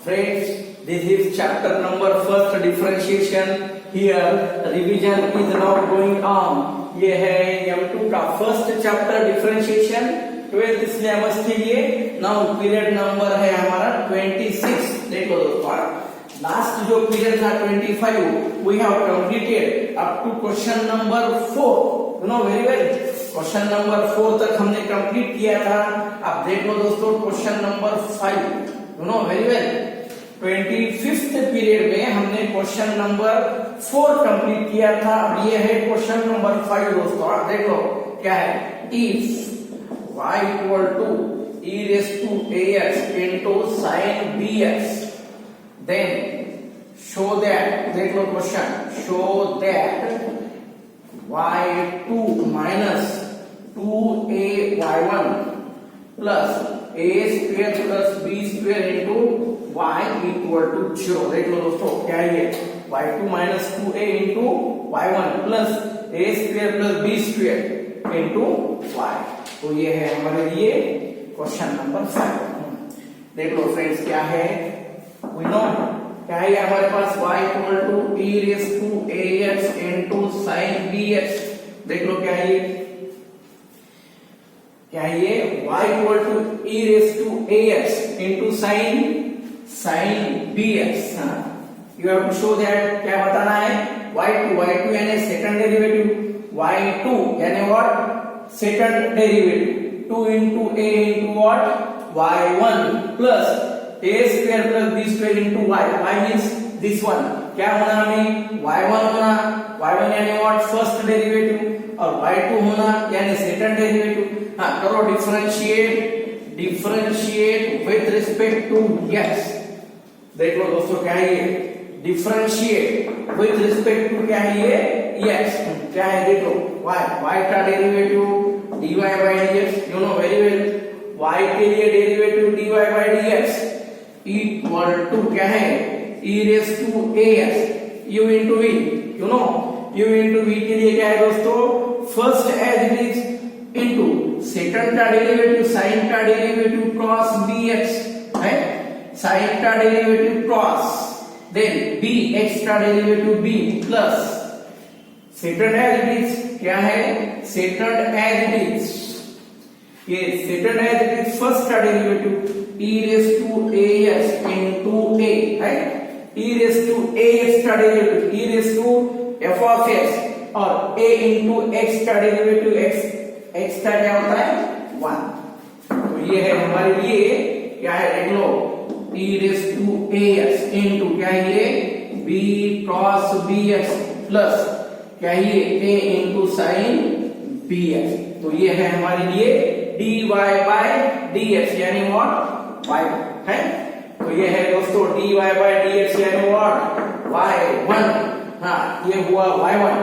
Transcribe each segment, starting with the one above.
Friends, this is chapter number first differentiation. Here revision is now going on. ये है M2 का first chapter differentiation 12th syllabus के लिए. Now period number है हमारा 26. देखो दोस्तों, लास्ट जो पीरियड था 25 we have completed up to question number 4. You know very well. Question number 4 तक हमने कंप्लीट किया था. अब देख लो दोस्तों question number 5. You know very well. 25th period में हमने क्वेश्चन नंबर 4 कंप्लीट किया था. अब ये है क्वेश्चन नंबर 5 दोस्तों. आप देख लो क्या है. If y equal to e raise to ax into sin bx then show that, देख लो question, show that y2 minus 2ay1 plus a square plus b square into y equal to 0. देख लो दोस्तों क्या है ये, y2 minus 2a into y1 plus a square plus b square into y. तो ये है हमारे लिए क्वेश्चन नंबर 5. देख लो फ्रेंड्स क्या है, वी नो क्या है हमारे पास y equal to e raise to ax into sin bx. देख लो क्या है ये, क्या है ये, y equal to e raise to ax into sin bx. You have to show that, क्या बताना है, y2 यानी सेकंड डेरिवेटिव, y2 यानी what, second derivative, 2 into a into what, y1 plus a square plus b square into y. y means this one. क्या होना हमें, y1 होना, y1 यानी व्हाट, फर्स्ट डेरिवेटिव, और y2 होना यानी सेकंड डेरिवेटिव. हाँ करो differentiate with respect to x. देख लो दोस्तों क्या है ये, डिफरेंशिएट विथ रिस्पेक्ट टू क्या है ये, x. क्या है देखो, y का derivative dy by dx, you know very well. y के लिए derivative dy by dx equal to क्या है, e raise to ax u into v. You know u into v के लिए क्या है दोस्तों, first as it is into second का डेरिवेटिव साइन का डेरिवेटिव क्रॉस bx है, साइन का डेरिवेटिव क्रॉस, देन bx का derivative b plus second as it is क्या है, सेकंड एज इट इज, ये second as it is first का derivative e raise to ax into a है, e raise to ax का derivative e raise to f of x और a into x का derivative x का क्या होता है, 1. तो ये है हमारे लिए क्या है, देख लो, e raise to ax into क्या है ये, b क्रॉस bx प्लस क्या है ये, a इंटू साइन bx. तो ये है हमारे लिए dy by dx यानी व्हाट, y है. तो ये है दोस्तों dy by dx यानी व्हाट, y1. हाँ ये हुआ y1.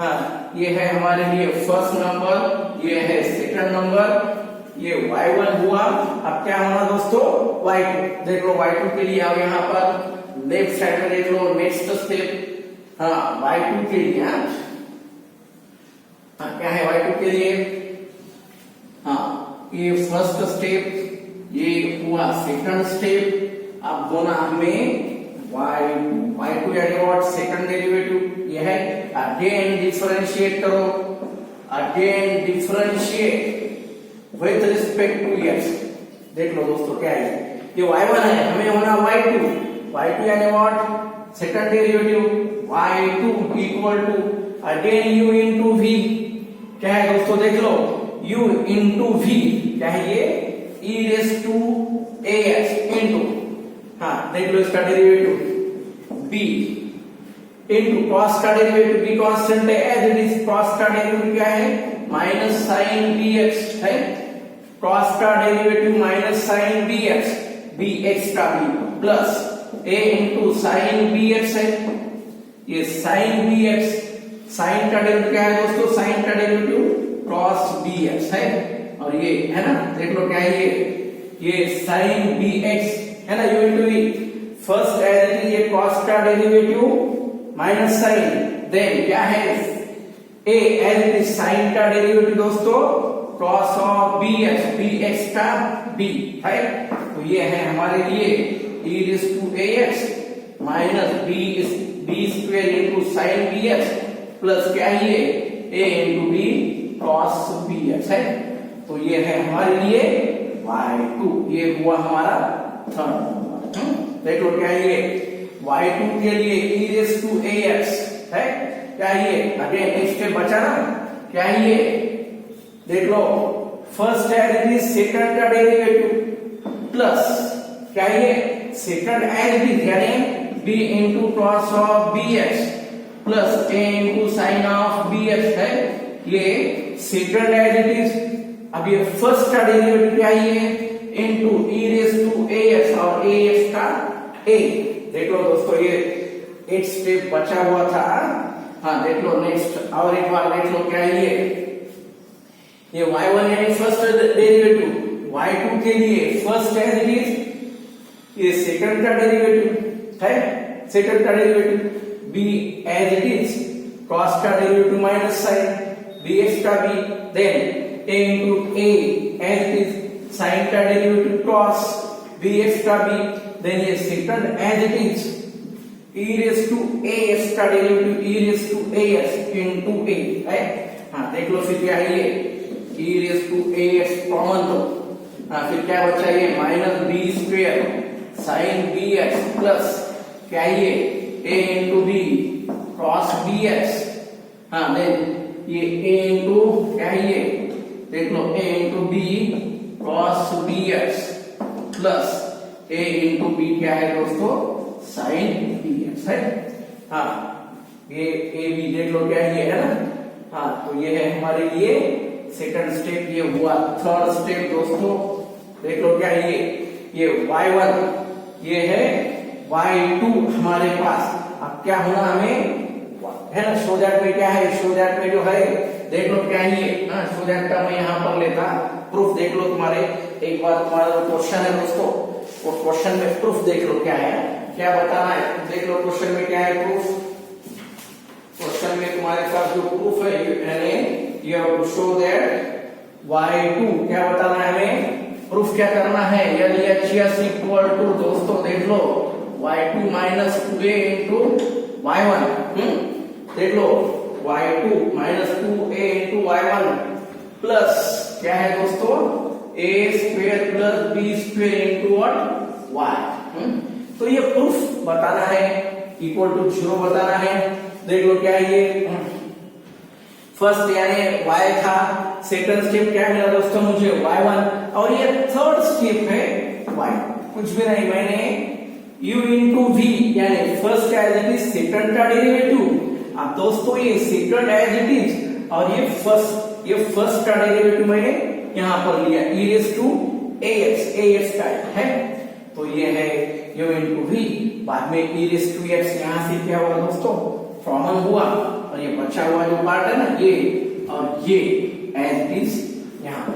हाँ ये है हमारे लिए फर्स्ट नंबर, ये है सेकंड नंबर, ये y1 हुआ. अब क्या होना दोस्तों, y2. देख लो y2 के लिए, अब यहाँ पर लेफ्ट साइड में देख लो नेक्स्ट स्टेप. हाँ y2 के लिए, हाँ क्या है y2 के लिए, हाँ ये फर्स्ट स्टेप, ये हुआ सेकंड स्टेप. अब दोनों हमें y2 यानी व्हाट, सेकंड डेरिवेटिव ये है. अगेन डिफरेंशिएट करो, again differentiate with respect to x. देख लो दोस्तों क्या है, ये y1 है, हमें होना y2 यानी what, second derivative, y2 equal to again u into v. क्या है दोस्तों देख लो, u इंटू v क्या है ये, e raise to ax into, हाँ देख लो इसका डेरिवेटिव b इंटू क्रॉस का डेरिवेटिव b कांस्टेंट है एज इट इज. क्रॉस का डेरिवेटिव क्या है, माइनस साइन bx है, क्रॉस का डेरिवेटिव माइनस साइन bx का b plus a into sine bx है, ये साइन bx, साइन का डेरिवेटिव क्या है दोस्तों, साइन का डेरिवेटिव क्रॉस bx है, और ये है ना, देख लो क्या है ये साइन bx है ना, u into v. First as it is, ये क्रॉस का डेरिवेटिव माइनस साइन, देन क्या है a as it is, sine का डेरिवेटिव दोस्तों क्रॉस ऑफ bx का b है. तो ये है हमारे लिए e raise to ax minus b square into sine bx plus क्या है ये a into b cos bx है। तो ये है हमारे लिए y2, ये हुआ हमारा थर्ड। देख लो क्या है ये y2 के लिए e रेज टू ax है, क्या है ये अगेन एक स्टेप बचा ना, क्या है ये देख लो फर्स्ट है सेकंड का डेरिवेटिव प्लस क्या है ये सेकंड एज इट इज यानी b into cos of bx plus a into sign of bx है, ये सेकंड एज इट इज। अब ये फर्स्ट का डेरिवेटिव क्या है ये into e raise to ax और ax का a। देख लो दोस्तों ये एक स्टेप बचा हुआ था। हाँ देख लो नेक्स्ट और एक बार देख लो क्या है ये y1 यानी फर्स्ट डेरिवेटिव, y2 के लिए फर्स्ट एज इट इज, ये सेकंड का डेरिवेटिव है, सेकंड का derivative b as it is, cos का डेरिवेटिव माइनस साइन bx का b, then a into a as it is, sin का डेरिवेटिव cos bx का b, देन ये second as it is e raise to ax का derivative e raise to ax into a है। हाँ देख लो फिर क्या है ये e raise to ax common, तो हाँ फिर क्या बचा ये minus b square sine bx plus क्या ये a into b cos bx। हाँ देन ये a इंटू क्या ये देख लो a into b cos bx plus a into b क्या है दोस्तों साइन bx है। हाँ ये a b देख लो क्या ये है ना। हाँ तो ये है हमारे लिए सेकंड स्टेप, ये हुआ थर्ड स्टेप दोस्तों। देख लो क्या ये y1 ये है y2 हमारे पास। अब क्या होना हमें है ना, सो दैट में क्या है, सो दैट में जो है देख लो क्या है ये सो दैट का मैं यहाँ पर लेता प्रूफ। देख लो तुम्हारे एक बार तुम्हारा जो क्वेश्चन है दोस्तों, वो क्वेश्चन में प्रूफ देख लो क्या है, क्या बताना है। देख लो क्वेश्चन में क्या है प्रूफ, क्वेश्चन में तुम्हारे पास जो प्रूफ है यानी you have to show that y2 क्या बताना है हमें, प्रूफ क्या करना है LHS इक्वल टू दोस्तों देख लो y2 minus 2a into y1। देख लो y2 minus 2a into y1 plus क्या है दोस्तों a square plus b square into what y। तो ये प्रूफ बताना है, इक्वल टू 0 बताना है। देख लो क्या है ये फर्स्ट यानी y था, सेकंड स्टेप क्या मिला दोस्तों मुझे y1, और ये थर्ड स्टेप है y, कुछ भी नहीं मैंने u इंटू v यानी first as it is second का डेरिवेटिव। अब दोस्तों ये सेकंड एज इट इज और ये फर्स्ट का डेरिवेटिव मैंने यहाँ पर लिया e रेज टू ax का है। तो ये है u इंटू v, बाद में e रेज टू x यहाँ से क्या हुआ दोस्तों कॉमन हुआ, और ये बचा हुआ जो पार्ट है ना ये और ये एज इट इज यहाँ।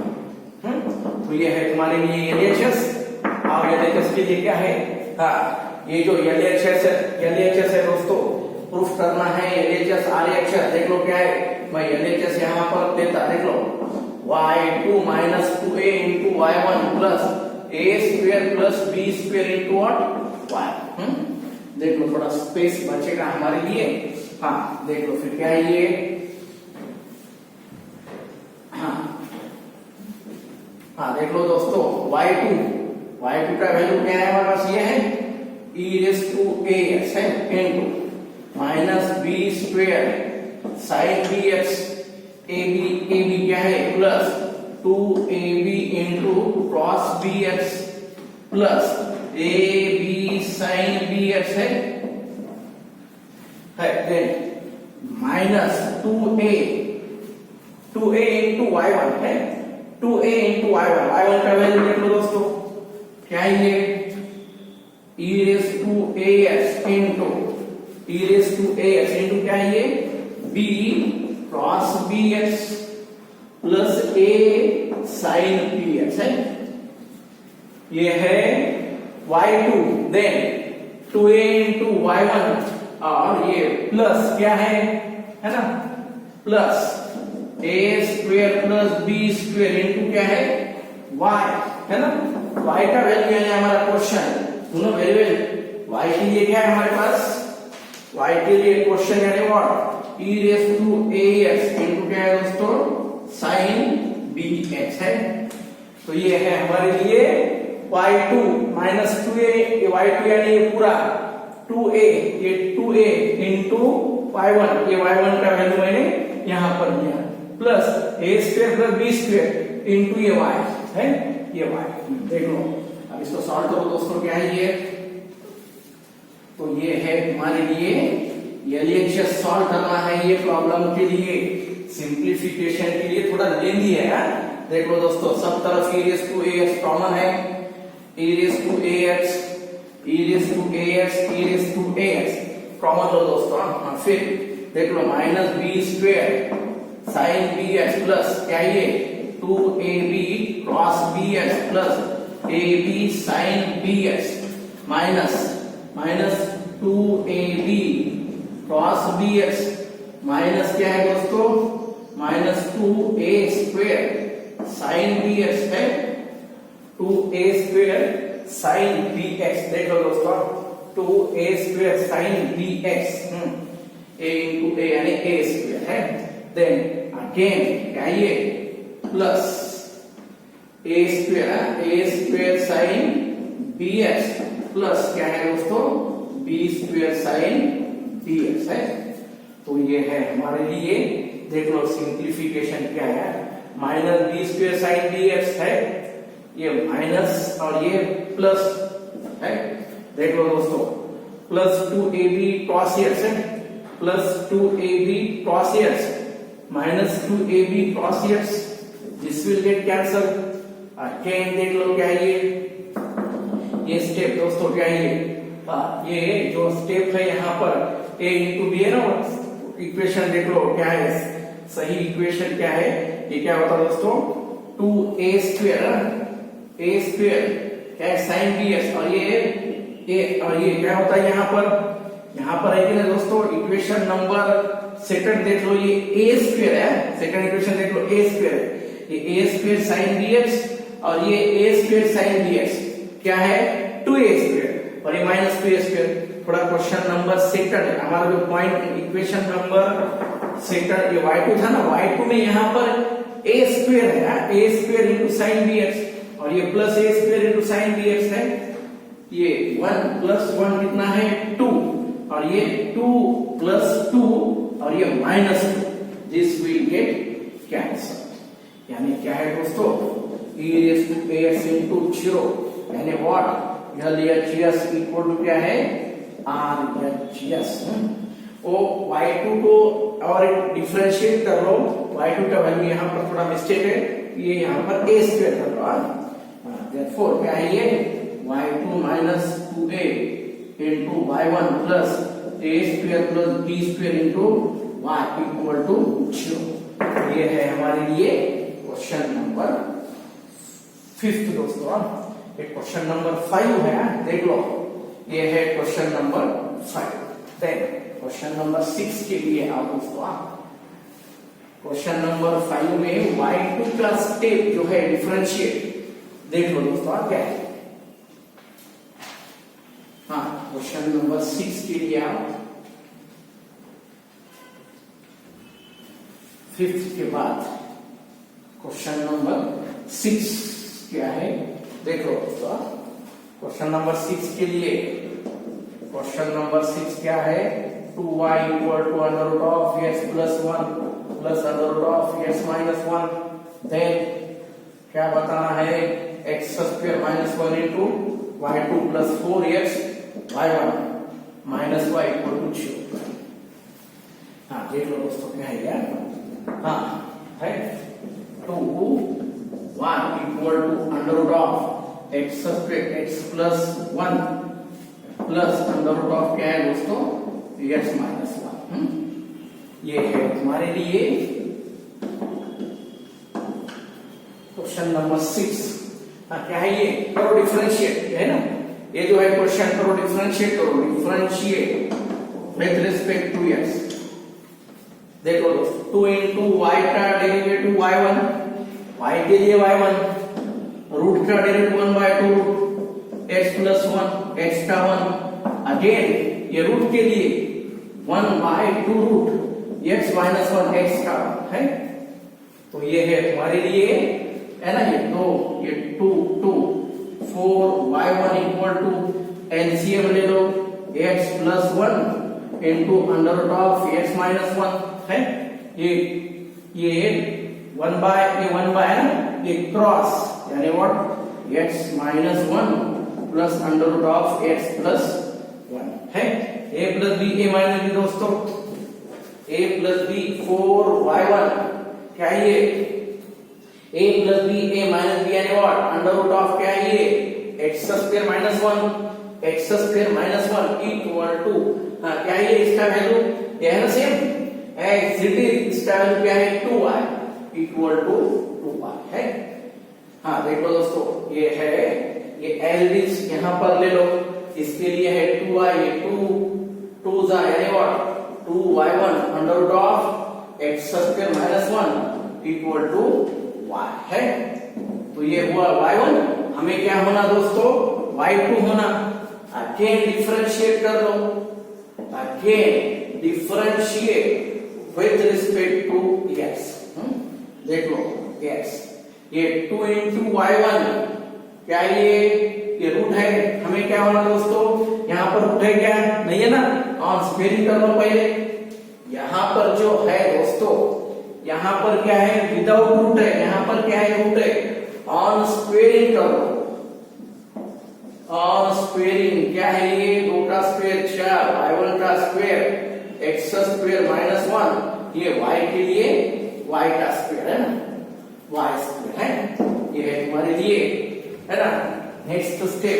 तो ये है तुम्हारे लिए LHS, और LHS के लिए क्या है, हाँ ये जो LHS है दोस्तों प्रूफ करना है LHS RHS। देख लो क्या है, मैं LHS यहाँ पर देता, देख लो y2 minus 2a into y1 plus a square plus b square into what y। देख लो थोड़ा स्पेस बचेगा हमारे लिए। हाँ देख लो फिर क्या है ये, हाँ देख लो दोस्तों y2 का वैल्यू क्या है हमारे पास, ये है e रेज टू ax है into minus b square sine bx ab क्या है plus 2ab into cos bx plus ab sine bx है then minus 2a into y1 है, 2a इंटू y1 का वैल्यू देख लो दोस्तों क्या है ये e raise to ax into क्या है ये b cos bx plus a sin bx है, ये है y2, then 2a into y1 और ये प्लस क्या है ना plus a square plus b square into क्या है y है ना, y का वैल्यू है हमारा क्वेश्चन सुनो वेरी वेल, y के लिए क्या है हमारे पास, y के लिए क्वेश्चन यानी what, e raise to ax into क्या है दोस्तों, sin bx है। तो ये है हमारे लिए y2 माइनस 2a, ये y2 यानी ये पूरा 2a, ये 2a इंटू y1, ये y1 का वैल्यू मैंने यहां पर लिया, plus a square plus b square into ये y है, ये y। देख लो अब इसको सॉल्व करो दोस्तों, क्या है ये, तो ये है हमारे लिए एलएचएस सॉल्व करना है ये प्रॉब्लम के लिए, सिंप्लीफिकेशन के लिए थोड़ा लेंदी है यार। देख लो दोस्तों, सब तरफ e raise to ax common है, e raise to ax, e raise to ax, e raise to ax common लो दोस्तों। हाँ फिर देख लो minus B square sine bx plus क्या ये 2ab cross bx plus ab sine bx minus 2ab cross bx minus क्या है दोस्तों, minus 2a square sine bx है, 2a स्क्वायर साइन bx। देखो दोस्तों 2a square sine bx, a into a यानी a square है, देन अगेन क्या ये plus a square sine bx plus क्या है दोस्तों b स्क्वायर साइन dx है। तो ये है हमारे लिए, देख लो सिंप्लीफिकेशन क्या है, minus B square sine dx है, ये माइनस और ये प्लस है। देख लो दोस्तों प्लस 2ab cos x है, plus 2ab cos x minus 2ab cos x, this will get cancel. Again देख लो क्या है ये स्टेप दोस्तों, क्या है ये जो स्टेप है यहाँ पर a इंटू बी है ना, इक्वेशन देख लो क्या है, सही इक्वेशन क्या है, ये क्या होता है दोस्तों 2a स्क्वायर क्या है साइन bx, और ये क्या होता है यहाँ पर है कि ना दोस्तों, इक्वेशन नंबर सेकंड देख लो, ये a स्क्वायर है, सेकंड इक्वेशन देख लो a स्क्वायर है, ये a स्क्वायर साइन bx और ये a स्क्वायर साइन bx क्या है 2a स्क्वायर और ये माइनस 2a स्क्वायर। थोड़ा क्वेश्चन नंबर सेकंड हमारा जो पॉइंट इक्वेशन नंबर सेकंड ये y2 था ना, y2 में यहाँ पर a स्क्वायर है, a square into sine bx और ये plus a square into sine bx है, ये 1 प्लस 1 कितना है 2 और ये 2 प्लस 2 और ये minus 2, this will get cancel. यानी क्या है दोस्तों e raise to ax into 0 यानी व्हाट, LHS इक्वल टू क्या है RHS। ओ y2 को और डिफरेंशिएट कर लो, y2 का वैल्यू यहाँ पर थोड़ा मिस्टेक है, ये यहाँ पर a स्क्वायर कर लो, देयरफॉर क्या है ये y2 minus 2a into y1 plus a square plus b square into y equal to 0। ये है हमारे लिए क्वेश्चन नंबर 5 दोस्तों। एक क्वेश्चन नंबर 5 है, देख लो ये है question number 5। Then question number 6 के लिए आओ दोस्तों। क्वेश्चन नंबर 5 में y2 का स्टेप जो है डिफरेंशिएट, देख लो दोस्तों क्या है। हाँ क्वेश्चन नंबर 6 के लिए आओ, 5 के बाद क्वेश्चन नंबर 6 क्या है, देख लो दोस्तों। क्वेश्चन नंबर 6 के लिए क्वेश्चन नंबर 6 क्या है, 2y equal to under root of x plus 1 plus under root of x minus 1, then क्या बताना है x square minus 1 into y2 plus 4x y1 minus y equal to 0। हाँ देख लो दोस्तों क्या है यार, हाँ है 2 1 equal to under root of x square x plus 1 plus under root of क्या है दोस्तों x माइनस 1। ये है हमारे लिए क्वेश्चन नंबर 6। क्या है ये, करो डिफरेंशिएट है ना, ये जो है क्वेश्चन करो differentiate with respect to x। देखो दोस्तों 2 इंटू y का डेरिवेटिव y1, y के लिए y1, रूट का derivative 1/2 x plus 1 extra 1 again ये रूट के लिए 1/2 रूट x माइनस 1 एक्स्ट्रा है। तो ये है तुम्हारे लिए है ना, ये 2 ये 2 2 4y1 इक्वल टू एलसीएम ले लो x plus 1 into under root of x minus 1 है। ये 1 बाय है ना, ये क्रॉस यानी what x minus 1 plus under root of x plus 1 है। a plus B a minus B दोस्तों a प्लस बी 4y1 क्या है ये a plus B a minus B यानी व्हाट अंडर रूट ऑफ क्या है ये x square minus 1 x square minus 1 equal to क्या है ये इसका वैल्यू ये है ना सेम एक्सिटी इसका वैल्यू क्या है 2y इक्वल टू 2y है। हाँ देखो दोस्तों ये है ये एलडीज यहां पर ले लो, इसके लिए है 2y ये 2 जा यानी what 2y1 under root of x square minus 1 equal to y है। तो ये हुआ y1, हमें क्या होना दोस्तों y2 होना। अगेन डिफरेंशिएट कर लो, again differentiate with respect to x। देख लो x ये 2 इंटू y1 क्या ये रूट है, हमें क्या होना दोस्तों यहाँ पर रूट है क्या नहीं है ना, ऑन स्क्वेयरिंग कर लो पहले। यहाँ पर जो है दोस्तों यहाँ पर क्या है विदाउट रूट है, यहाँ पर क्या है रूट है, ऑन स्क्वेयरिंग कर लो। ऑन स्क्वेयरिंग क्या है ये 2 का स्क्वायर 4 y1 का स्क्वायर x स्क्वायर माइनस 1 ये y के लिए y का स्क्वायर है ना, y स्क्वायर है। ये है तुम्हारे लिए है ना। नेक्स्ट स्टेप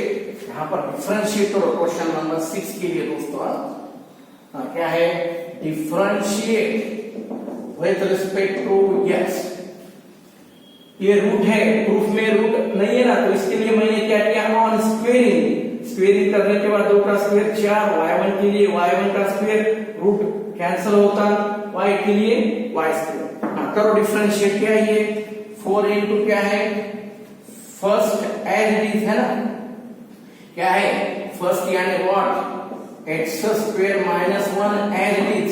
यहाँ पर डिफरेंशिएट करो क्वेश्चन नंबर 6 के लिए दोस्तों। क्या है differentiate with respect to x। ये रूट है, प्रूफ में रूट नहीं है ना, तो इसके लिए मैंने क्या किया ऑन स्क्वेयरिंग। स्क्वेयरिंग करने के बाद 2 का स्क्वायर 4 y1 के लिए y1 का स्क्वायर रूट कैंसिल होता y के लिए y स्क्वायर। करो डिफरेंशिएट क्या है ये 4 इंटू क्या है फर्स्ट एज इट इज है ना, क्या है फर्स्ट यानी what x square minus 1 as it is.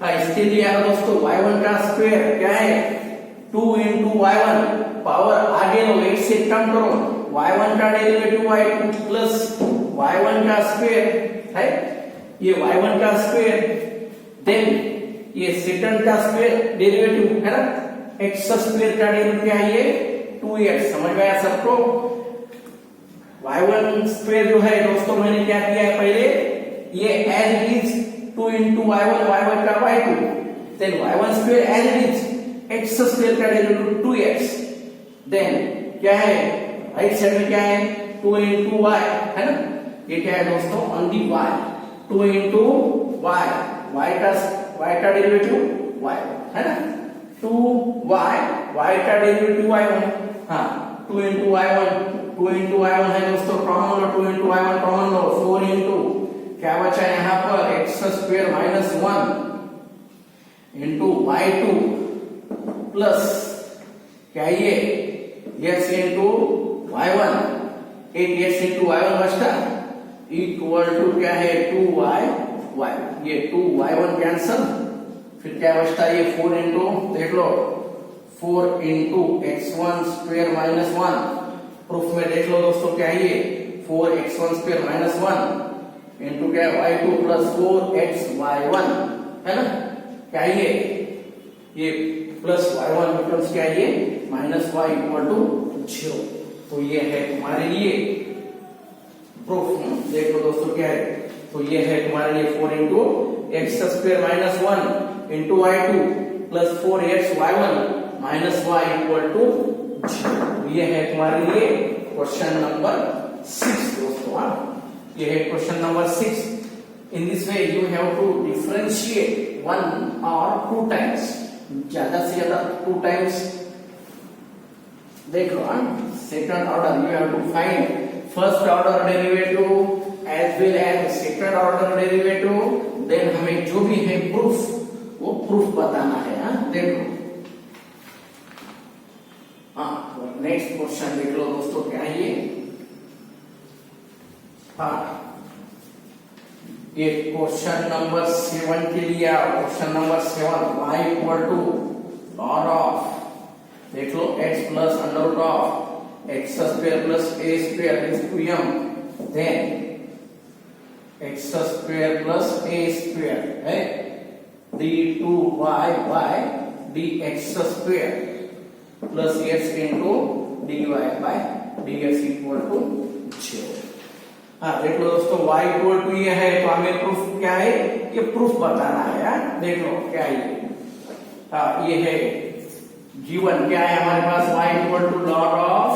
इसके लिए दोस्तों y1 का स्क्वायर क्या है 2 इंटू y1 पावर आगे लो 8 से कम करो, y1 का डेरिवेटिव y2 प्लस y1 का स्क्वायर है, ये y1 का स्क्वायर देन ये सेकंड का स्क्वायर डेरिवेटिव है ना, x स्क्वायर का डेरिवेटिव क्या है ये 2x। समझ में आया सबको। y1 स्क्वायर जो है दोस्तों मैंने क्या किया है पहले ये as it is 2 into y1 y1 का y2 then y1 square as it is x square का डेरिवेटिव 2x देन क्या है राइट साइड में क्या है 2 इंटू y है ना, ये क्या है दोस्तों on the y 2 into y का डेरिवेटिव y है ना 2y का डेरिवेटिव y1। हाँ 2 इंटू y1 है दोस्तों कॉमन लो, 2 इंटू y1 कॉमन लो 4 इंटू क्या बचा यहाँ पर x square minus 1 into y2 plus क्या ये x into y1 8x into y1 बचता इक्वल टू क्या है 2y ये 2y1 कैंसल, फिर क्या बचता है ये 4 इंटू देख लो 4 into x1 square minus 1 proof में देख लो दोस्तों क्या है ये 4x1 स्क्वायर माइनस 1 इंटू क्या y2 प्लस 4xy1 है ना, क्या ये प्लस y1 बिकम्स क्या ये माइनस y इक्वल टू 0। तो ये है तुम्हारे लिए प्रूफ। देखो दोस्तों क्या है, तो ये है तुम्हारे लिए 4 into x square minus 1 into y2 plus 4xy1 minus y equal to 0। ये है तुम्हारे लिए क्वेश्चन नंबर 6 दोस्तों। ये है question number 6। In this way you have to differentiate 1 or 2 times, ज्यादा से ज्यादा 2 times। देख लो second order you have to find first order derivative as well as second order derivative, then हमें जो भी है प्रूफ वो प्रूफ बताना है। देख लो नेक्स्ट क्वेश्चन देख लो दोस्तों क्या है ये हाँ, ये क्वेश्चन नंबर 7 के लिए question number 7 y equal to log of, देख लो x plus under root of x square plus a square is to m, then x square plus a square है d2y by dx square plus x into dy by dx equal to 0। हाँ देख लो दोस्तों, y equal to ये है तो हमें proof क्या है, ये प्रूफ बताना है। हाँ देख लो क्या है ये, हाँ ये है गिवन क्या है हमारे पास, y equal to log of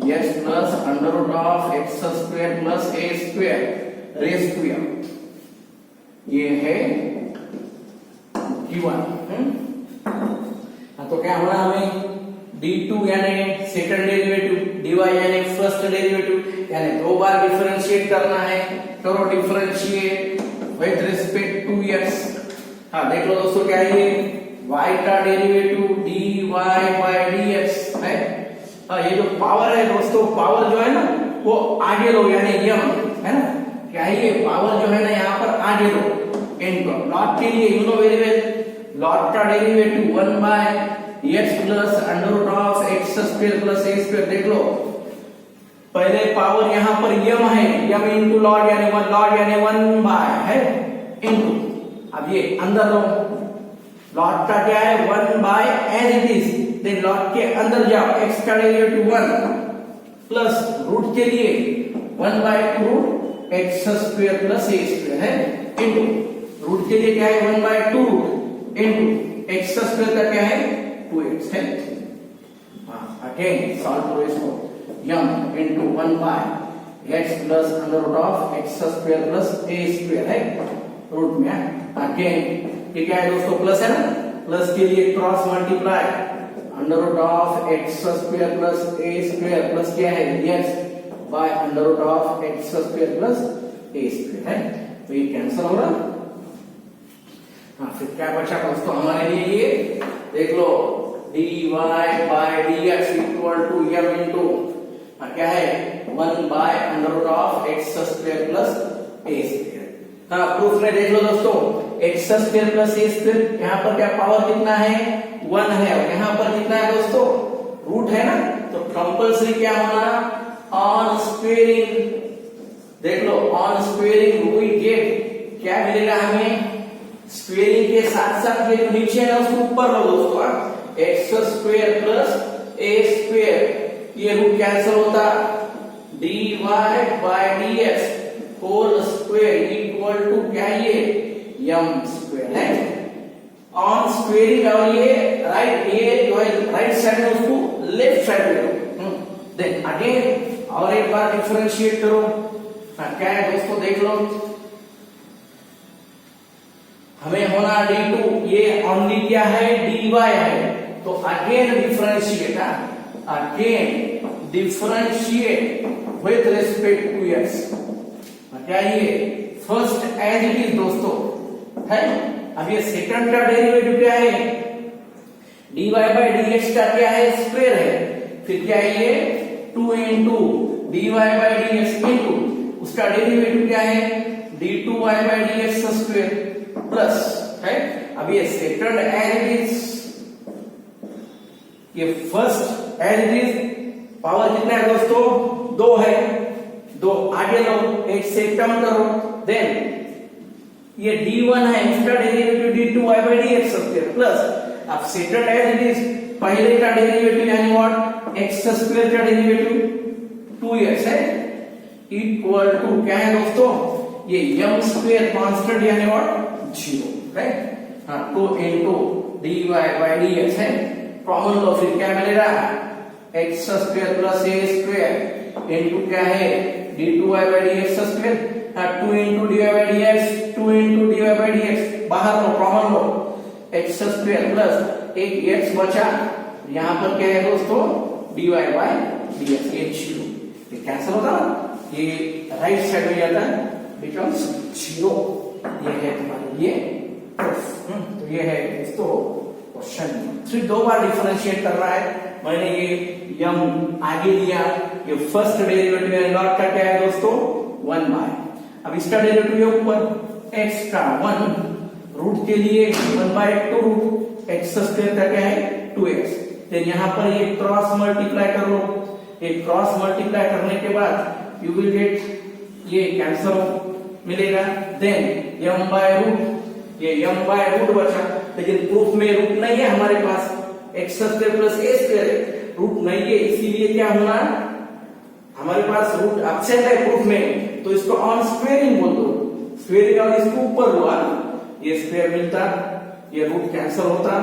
x plus under root of x square plus a square raise to m, ये है गिवन। तो क्या होना हमें d2 यानी सेकंड डेरिवेटिव, dy यानी फर्स्ट डेरिवेटिव, यानी दो बार डिफरेंशिएट करना है। करो differentiate with respect to x। हाँ देख लो दोस्तों क्या है ये, y का डेरिवेटिव dy बाय dx है। हाँ ये जो पावर है दोस्तों, पावर जो है ना वो आगे लो यानी m है ना, क्या है ये पावर जो है ना यहाँ पर आगे लो। इनको लॉग के लिए you know very well, log का derivative 1 by x plus under root of x square plus a square, देख लो पहले पावर यहाँ पर m है, m इंटू लॉग यानी 1, लॉग यानी 1 बाय है इंटू, अब ये अंदर लो, लॉग का क्या है 1 by as it is, then log के अंदर जाओ, x का डेरिवेटिव 1 प्लस रूट के लिए 1 by 2 root x square plus a square है इंटू रूट के लिए क्या है 1 by 2 root into x square का क्या है 2x है। अगेन सॉल्व करो इसको, m into 1 by x plus under root of x square plus a square है रूट में। अगेन ये क्या है दोस्तों प्लस है ना, प्लस के लिए cross multiply under root of x square plus a square plus क्या है x by under root of x square plus a square है, तो ये कैंसिल हो रहा। हाँ फिर क्या बचा दोस्तों हमारे लिए, ये देख लो dy by dx equal to m into क्या है 1 by under root of x square plus a square. हाँ प्रूफ में देख लो दोस्तों, x square plus a square, यहाँ पर क्या पावर कितना है 1 है, और यहाँ पर कितना है दोस्तों रूट है ना, तो कंपल्सरी क्या होना ऑन स्क्वेयरिंग, देख लो ऑन स्क्वेयरिंग वी गेट क्या मिलेगा हमें, स्क्वेयरिंग के साथ साथ ये जो नीचे है उसको ऊपर लो दोस्तों, x square plus A square, ये रूट कैंसिल होता, dy by dx whole square equal to क्या ये m स्क्वेयर है ऑन स्क्वेयरिंग, और ये राइट, ये जो है राइट साइड में उसको लेफ्ट साइड में लो, देन अगेन और एक बार डिफरेंशिएट करो। क्या है दोस्तों देख लो, हमें होना d2, ये ओनली क्या है dy है, तो again differentiate, again differentiate with respect to x। क्या ये फर्स्ट एज इट इज दोस्तों है, अब ये सेकंड का डेरिवेटिव क्या है dy बाय dx का क्या है स्क्वायर है, फिर क्या है ये 2 into dy by dx into उसका डेरिवेटिव क्या है d2y by dx square plus है, अब ये सेकंड एज इट इज, ये first as it is, power कितना है दोस्तों 2 है, 2 आगे लो, एक से कम करो, देन ये d1 है, इसका derivative d2y by dx square plus अब सेकंड एज इट इज, पहले का डेरिवेटिव यानी व्हाट x स्क्वायर का डेरिवेटिव 2x है इक्वल टू क्या है दोस्तों, ये m स्क्वायर कांस्टेंट यानी व्हाट 0, राइट। हाँ 2 इंटू dy बाय dx है, कॉमन लो, फिर क्या मिलेगा x square plus a square into क्या है d2y by dx square, 2 into dy by dx, 2 into dy by dx, बाहर लो कॉमन लो, x स्क्वायर प्लस एक x बचा, यहाँ पर क्या है दोस्तों dy बाय dx, ये 0, ये कैंसिल होता है, ये राइट साइड में जाता है बिकम्स 0, ये है तुम्हारे लिए प्रूफ। तो ये है दोस्तों क्वेश्चन, सिर्फ 2 बार डिफरेंशिएट कर रहा है, मैंने ये m आगे लिया, ये फर्स्ट डेरिवेटिव लॉग का क्या है दोस्तों 1 बाय, अब इसका डेरिवेटिव है ऊपर x का 1 रूट के लिए 1 बाय 2 रूट x स्क्वायर का क्या है 2x। देन यहाँ पर ये क्रॉस मल्टीप्लाई कर लो, ये क्रॉस मल्टीप्लाई करने के बाद यू विल गेट ये कैंसल मिलेगा। देन m बाय रूट, ये m बाय रूट बचा, लेकिन प्रूफ में रूट नहीं है हमारे पास, x square plus a square root नहीं है, इसीलिए क्या होना हमारे पास रूट एब्सेंट है प्रूफ में, तो इसको ऑन स्क्वेयरिंग बोल दो। स्क्वेयरिंग और इसको ऊपर हुआ, ये स्क्वायर मिलता, ये रूट कैंसिल होता,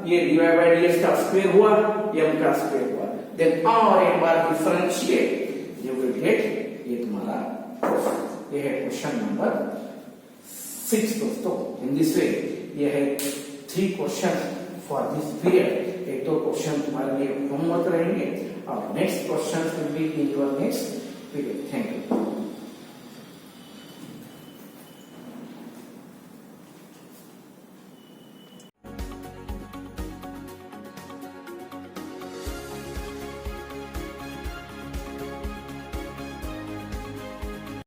ये dy बाय dx का स्क्वायर हुआ, m का स्क्वायर हुआ। देन और एक बार डिफरेंशिएट, यू विल गेट ये तुम्हारा, ये है क्वेश्चन नंबर 6 दोस्तों। इन दिस वे ये है 3 क्वेश्चन फॉर दिस पीरियड। एक तो क्वेश्चन तुम्हारे लिए होमवर्क रहेंगे